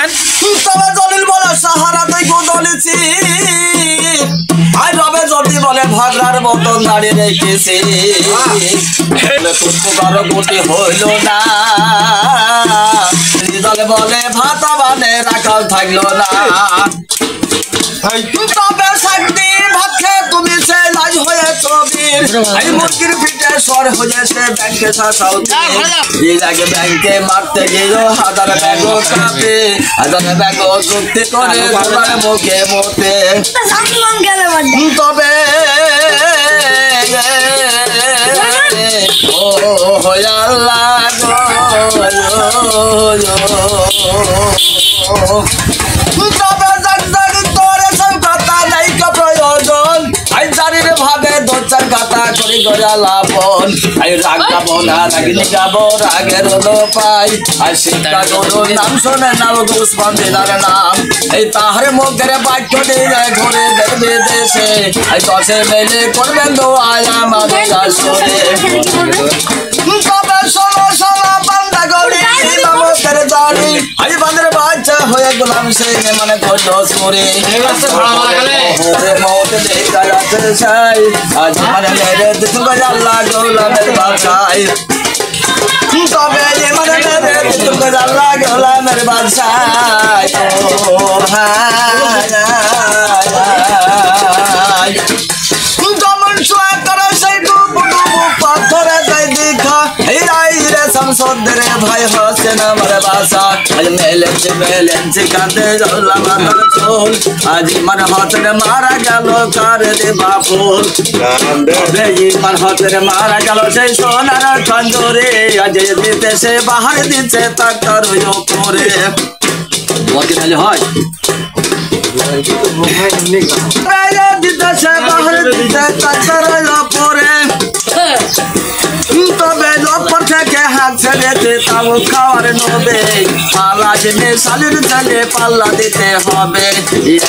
বলেন। তবে জলিল বলে সাহারাতেই গোদলেছি আই রবে যদি বলে ভাগরার মতন দাঁড়িয়ে রেখেছি তবু কারো গতি হইল না দলে বলে ভাতা বানে রাখাল থাকলো না তবে শান্তি ভাত খেয়ে তুমি সে লাজ হয়ে ছবির এই মুরগির পিঠে সর হয়েছে ব্যাংকে শাসাও আগে ব্যাংকে মারতে গেল হাজার ব্যাগ কাপে হাজার ব্যাগ চুক্তি করে তোমার মুখে মতে তবে ও আল্লাহ তবে তোরে সব কথা নাই প্রয়োজন আই জানির ভাবে দোচার কথা করি গয়া লাভন আই রাগ গাবো না রাগিনী গাবো রাগের হলো পাই আর শিক্ষা গরুর নাম শোনে না দুশ্মন দিনার নাম এই তাহার মুখের বাক্য দিয়ে ঘুরে দেখবে দেশে এই দশে মেলে করবেন দোয়াই আমাদের আসরে তবে শোনো শোনো বান্দা গরি মামতের জানি আই বান্দের বাচ্চা হয়ে গোলাম সে মানে ধৈর্য সরে মৌতে দেখা যাচ্ছে চাই আজ মানে মেরে দিতুক আল্লাহ গোলামের বাদশাহ তবে মানে মেরে দিতুক আল্লাহ গোলামের বাদশাহ ও হায় দমন সোয়া করে সেই ডুবু ডুবু পাথরে দেয় দেখা এই রাইরে সংসদের ভাই হোসেন আমার বাসা আজ মেলেছি কাঁদে জল্লা মাথার চোল আজ ইমান হাতের মারা গেল কার রে বাপুল ইমান হাতের মারা গেল সেই সোনার খঞ্জরে আজ দিতে সে বাহার দিচ্ছে তার উপরে বলতে তাহলে হয় দিতে সে বাহার দিতে তার উপরে তবে লপর থেকে হাত ছেড়েতে তাও খাওয়ার নবে পালা জেনে শালির ছেলে পাল্লা দিতে হবে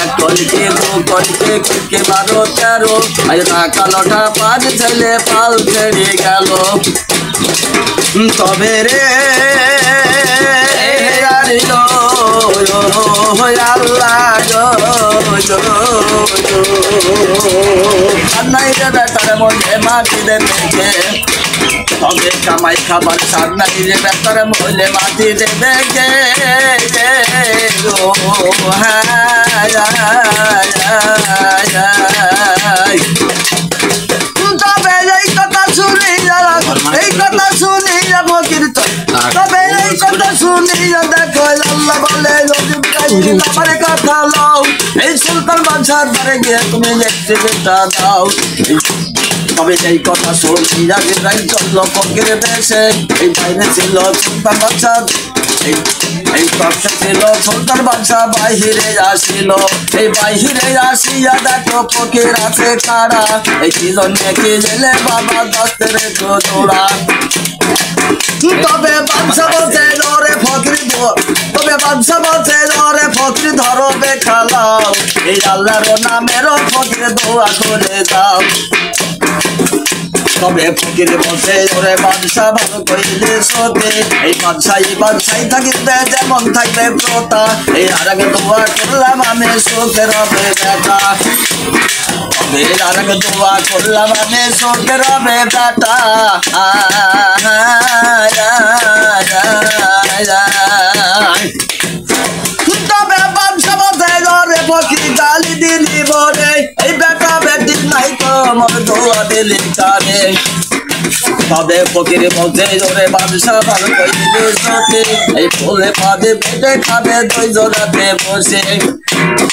এক কলকে দু কলকে কুলকে 12 13 আজ টাকা লটা 5 ছেলে পাল ছেড়ে গেল তবে রে নাই রে বেটার মধ্যে মাটি দেবে তবে কামাই খাবার সার নাই রে বেটার মধ্যে মাটি দেবে গে তবে এই কথা শুনি যাবো কীর্তন তবে এই কথা শুনি দেখো আল্লাহ বলে আমার কথা লও এই সুলতান বাদশার ধারে গিয়ে তুমি দেখতে দাও তবে এই কথা শুনি আগে চলল ফকির দেশে এই বাইরে ছিল সুলতান বাদশাহ এই তথ্য ছিল সুলতান বাদশাহ বাহিরে আসিল এই বাহিরে আসিয়া দেখো ফকির আছে কারা এই ছিল দেখে গেলে বাবা দস্তের জোড়া তবে বাদশাহ বলছে রে ফকির তবে বাদশাহ বলছে রে ফকির ধরো বেখালাও এই আল্লাহর নামের ফকির দোয়া করে দাও তবে ফকির বসে ওরে বাদশাহ ভালো কইলে সতে এই বাদশাহী থাকিবে যেমন থাকবে প্রতা এই আর আগে দোয়া করলাম আমি সুখের হবে বেটা তবে আর আগে দোয়া করলাম আমি সুখের হবে বেটা তবে বাদশাহ বসে রে ফকির গালি দিলি বলে এই বেটা বেটি নাই তো আমার দোয়া দিলি কারে তবে ফকির বলছে জোরে বাদশাহ ভালো কইলে সতে এই ফুলে পাদে বেটে খাবে 2 জোড়াতে বসে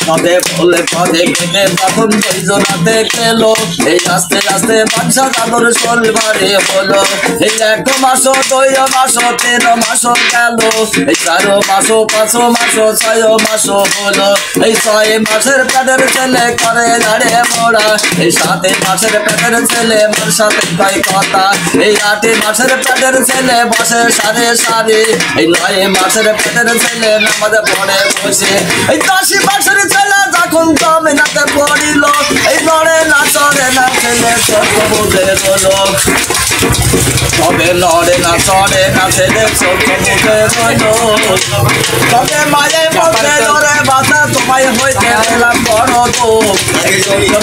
তবে ফুলে পাদে বেটে তখন 2 জোড়াতে খেলো এই আস্তে আস্তে বাদশাহ চাদর সলবারে হলো এই 1 মাস 2 মাস 3 মাস গেল এই 4 মাস 5 মাস 6 মাস হলো এই 6 মাসের পেটের ছেলে করে দাঁড়ে মোড়া এই 7 মাসের পেটের ছেলে মোর সাথে কয় কথা এই 8 মাসের পেটের ছেলে বসে সারে সারে এই 9 মাসের পেটের ছেলে নামাজ পড়ে বসে এই 10 মাসের ছেলে যখন জমিনাতে পড়িল এই নড়ে না চড়ে না ছেলে ছোট বুঝে হলো তবে নড়ে না চড়ে না ছেলে ছোট বুঝে হলো তবে মায়ে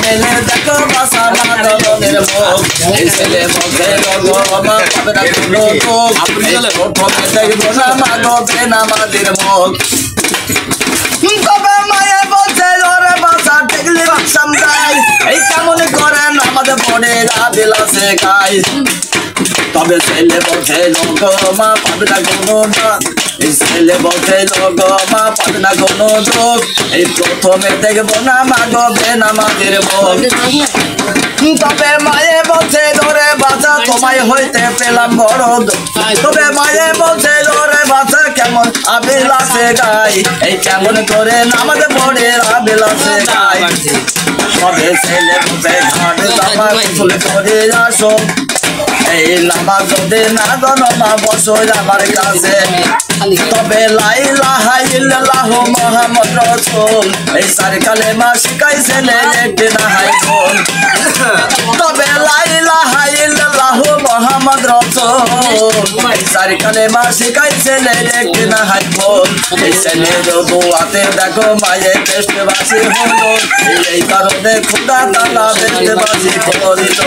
মেলে দেখো বাসা মাদনের মুখ এই ছেলে বলছে গো মা পাবে না কোনো দুঃখ প্রথমে দেখবো না মাগবে নামাজের মুখ তবে মায়ে বলছে ওরে বাসা দেখলি বাসাম যাই এই কেমন করেন আমাদের বোনেরা বিলাসে খাই তবে ছেলে বলছে গো মা পাবে না কোনো ডাক এই ছেলে বলছে গো মা পাবে না কোনো দুঃখ এই প্রথমে দেখবো না মাগবে নামাজের মুখ তবে মায়ে বলছে ধরে বাঁচা তোমায় হইতে পেলাম বড় তবে মায়ে বলছে ধরে বাঁচা কেমন আবিলাসে গাই এই কেমন করে নামাজ পড়ে আবিলাসে গাই তবে ছেলে বলছে ঘাট জামা চলে করে আসো এই নামাজ যদি না জানো মা বসো আমার কাছে তবে লা ইলাহা ইল্লাল্লাহু মুহাম্মদ রাসূল এই চার কালেমা শিখাইছে একটি না হাই বল তবে লা ইলাহা ইল্লাল্লাহু মুহাম্মদ রাসূল এই চার কালেমা শিখাইছে একটি না হাই বল এই ছেলের দোয়াতে দেখো মায়ে দেশবাসী হলো এই কারণে খোদা তাআলা দেশবাসী করিল